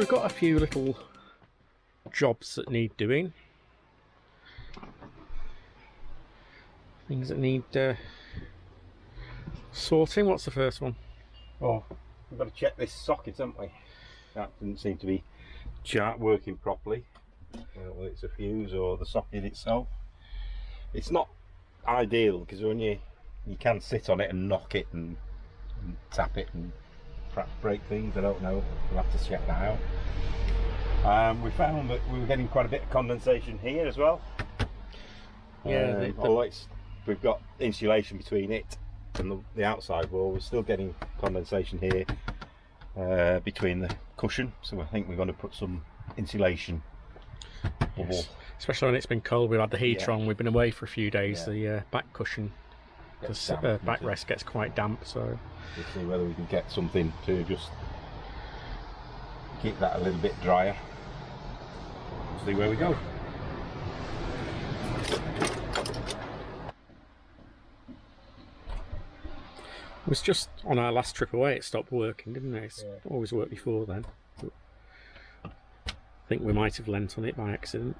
we've got a few little jobs that need doing. Things that need sorting. What's the first one? Well, we've got to check this socket, haven't we? That didn't seem to be working properly. Whether it's a fuse or the socket itself. It's not ideal because when you can sit on it and knock it and tap it and perhaps break things. I don't know. We'll have to check that out. We found that we were getting quite a bit of condensation here as well. Yeah. Although we've got insulation between it and the outside wall, we're still getting condensation here between the cushion. So I think we're going to put some insulation. Yes. Especially when it's been cold. We've had the heater on. We've been away for a few days. The back cushion, the backrest gets quite damp. So we'll see whether we can get something to just keep that a little bit drier. See where we go. It was just on our last trip away it stopped working, didn't it? It's always worked before then. I think we might have lent on it by accident.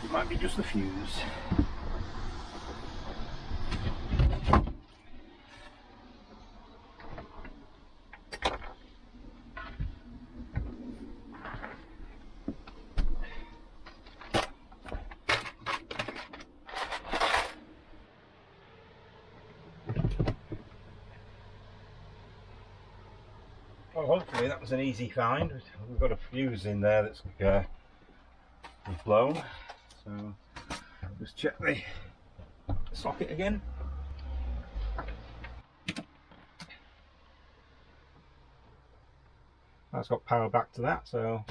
It might be just the fuse. Well, hopefully that was an easy find. We've got a fuse in there that's blown. So just check the socket again. That's got power back to that, so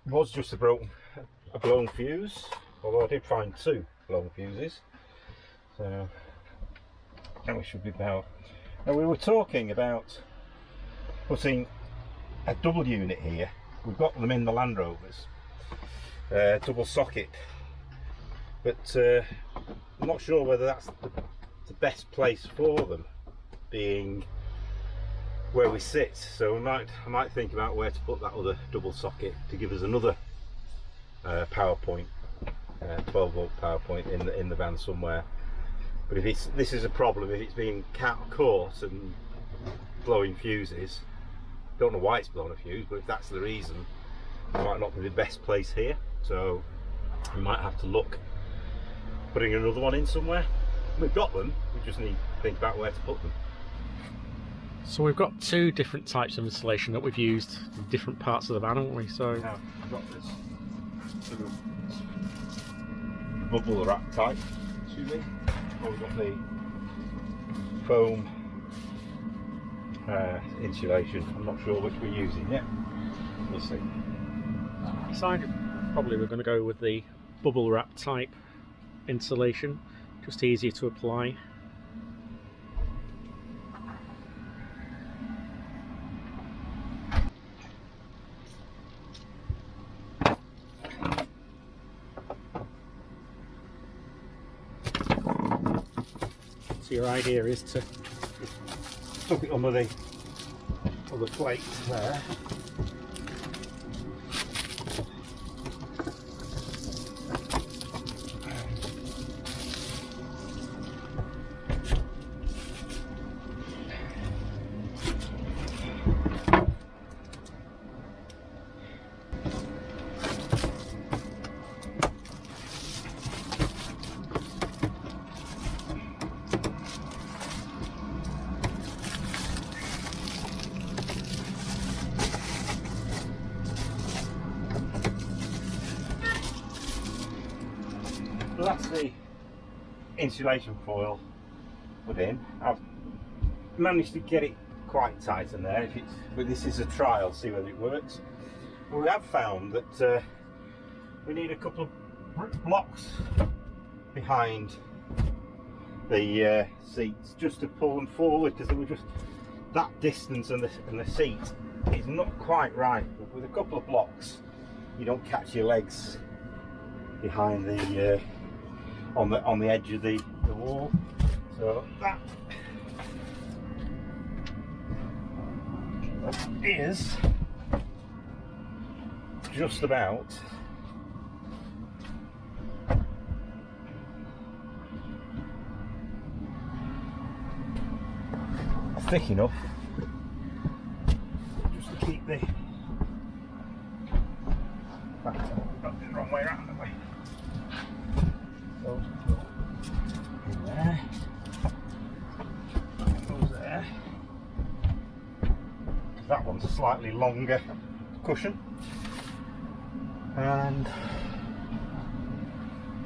it was just a blown fuse, although I did find two blown fuses. So that we should be power. Now we were talking about putting a double unit here. We've got them in the Land Rovers. Double socket, but I'm not sure whether that's the best place for them, being where we sit. So I might think about where to put that other double socket to give us another power point, 12-volt power point in the van somewhere. But if this is a problem, if it's being caught and blowing fuses, don't know why it's blown a fuse, but if that's the reason, it might not be the best place here. So we might have to look putting another one in somewhere. We've got them, we just need to think about where to put them. So we've got two different types of insulation that we've used in different parts of the van, haven't we? So now we've got this sort of bubble wrap type, excuse me. We've got the foam insulation. I'm not sure which we're using yet. We'll see. Decided probably we're going to go with the bubble wrap type insulation, just easier to apply. So your idea is to tuck it under the plate there. that's the insulation foil put in. I've managed to get it quite tight in there, but this is a trial, see whether it works. We have found that we need a couple of brick blocks behind the seats just to pull them forward, because they were just that distance, and the seat is not quite right. But with a couple of blocks, you don't catch your legs behind the on the edge of the wall. So that is just about thick enough just to keep the wrong way around, that way. So in there, goes there. That one's a slightly longer cushion, and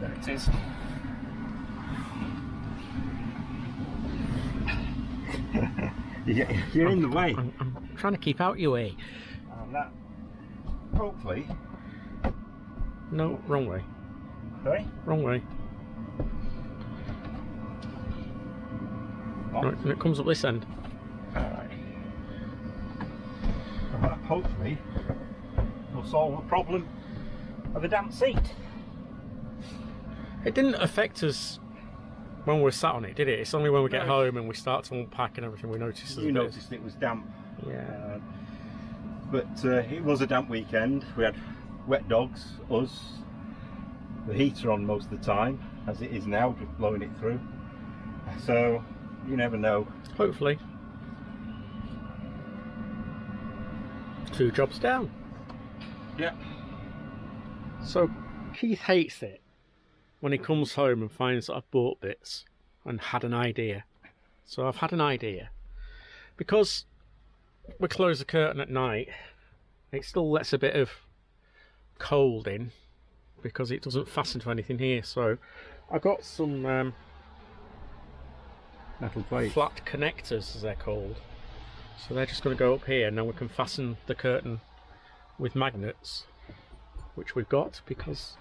there it is. You're in the way. I'm trying to keep out your way. And that, hopefully. No, wrong way. Sorry? Wrong way. Right, and it comes up this end. Alright. Hopefully we'll solve the problem of a damp seat. It didn't affect us when we were sat on it, did it? It's only when we get home and we start to unpack and everything we notice. You noticed it was damp. Yeah. But it was a damp weekend. We had wet dogs, us, the heater on most of the time, as it is now, just blowing it through. So you never know. Hopefully. 2 jobs down. Yeah. So Keith hates it when he comes home and finds that I've bought bits and had an idea. So I've had an idea. Because we close the curtain at night, it still lets a bit of cold in because it doesn't fasten to anything here. So I got some Metal plate. flat connectors, as they're called. So they're just going to go up here, and then we can fasten the curtain with magnets, which we've got, because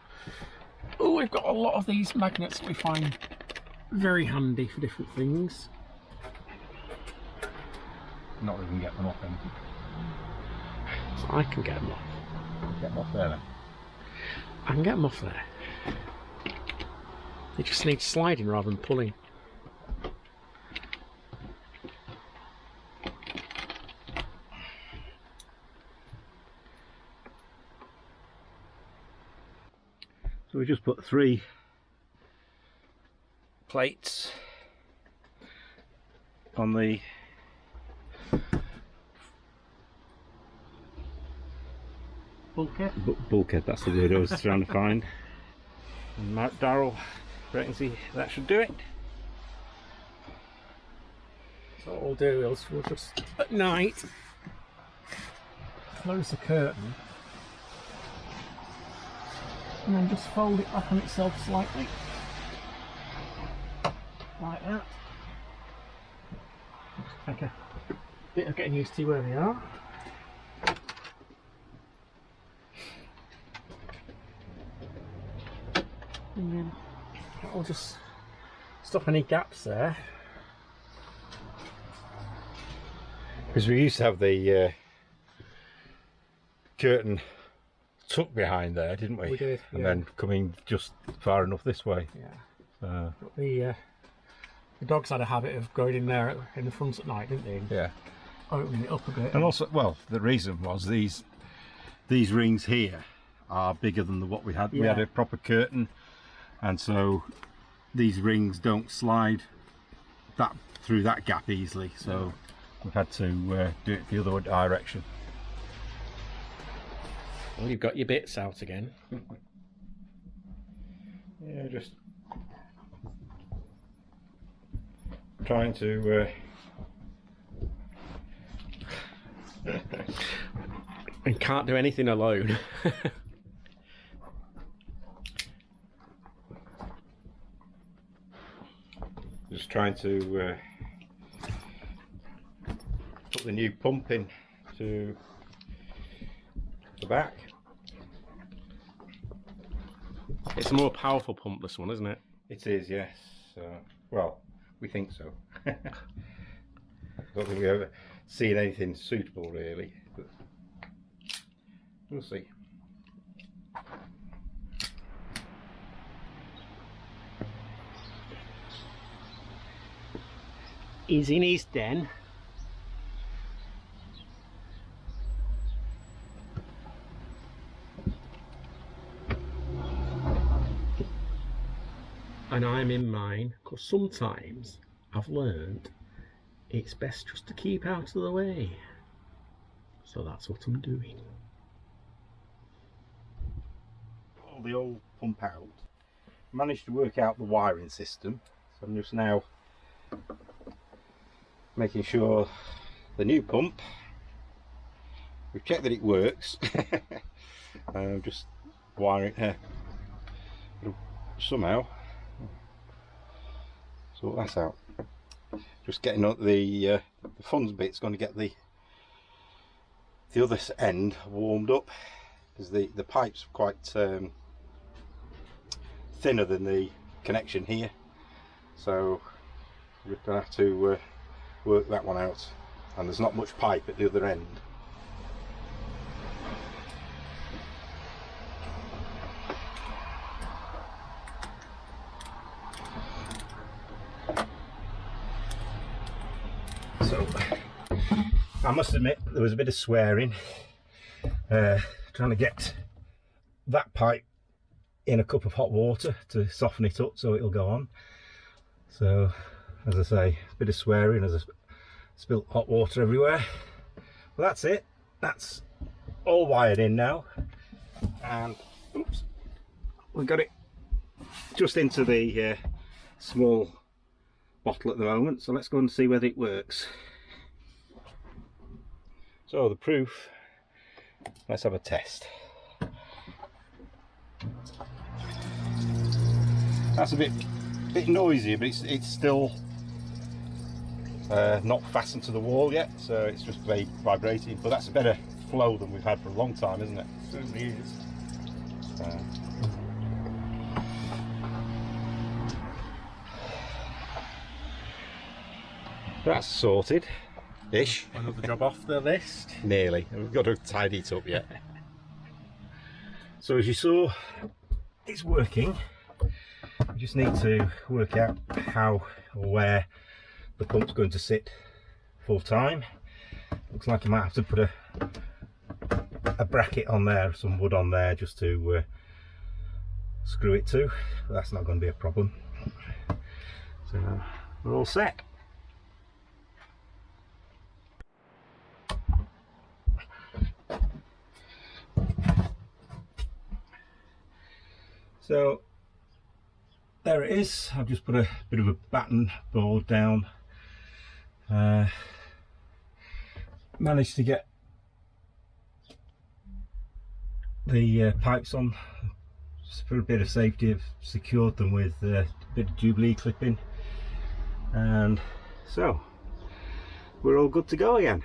we've got a lot of these magnets that we find very handy for different things. Not even get them off then. So I can get them off. Get them off there then. I can get them off there. They just need sliding rather than pulling. So we just put 3 plates on the bulkhead, that's the word I was trying to find. And Darryl reckons that should do it. So what we'll do is we'll just, at night, close the curtain and then just fold it back on itself slightly, like that. Take a bit of getting used to where they are. And then that'll just stop any gaps there. Because we used to have the curtain tucked behind there, didn't we? We did, and yeah. then coming just far enough this way. Yeah. But the dogs had a habit of going in there in the front at night, didn't they? And yeah. opening it up a bit. And also, well, the reason was these rings here are bigger than what we had. Yeah. We had a proper curtain, and so these rings don't slide that through that gap easily. So we've had to do it the other direction. Well, you've got your bits out again. Yeah, just trying to and can't do anything alone. trying to put the new pump in to the back. It's a more powerful pump, this one, isn't it? It is, yes. Well, we think so. I don't think we've ever seen anything suitable really, but we'll see. He's in his den. And I'm in mine, because sometimes I've learned it's best just to keep out of the way. So that's what I'm doing. Pull the old pump out. Managed to work out the wiring system, so I'm just now making sure the new pump, we've checked that it works. Just wiring it here somehow. Sort that's out. Just getting up the funds bit's going to get the other end warmed up, because the pipe's quite thinner than the connection here, so we're going to have to work that one out, and there's not much pipe at the other end. So I must admit there was a bit of swearing trying to get that pipe in a cup of hot water to soften it up so it'll go on. So as I say, a bit of swearing as I spilt hot water everywhere. Well, that's it. That's all wired in now, and oops, we've got it just into the small bottle at the moment, so let's go and see whether it works. So the proof, let's have a test. That's a bit noisy, but it's still not fastened to the wall yet, so it's just vibrating, but that's a better flow than we've had for a long time, isn't it? Certainly is. That's sorted ish. Another job off the list. Nearly. We've got to tidy it up yet. So as you saw, it's working. We just need to work out how or where the pump's going to sit full time. Looks like I might have to put a bracket on there, some wood on there, just to screw it to, but that's not going to be a problem. So we're all set. So there it is. I've just put a bit of a batten board down. Managed to get the pipes on. Just for a bit of safety, I've secured them with a bit of Jubilee clipping, and so we're all good to go again.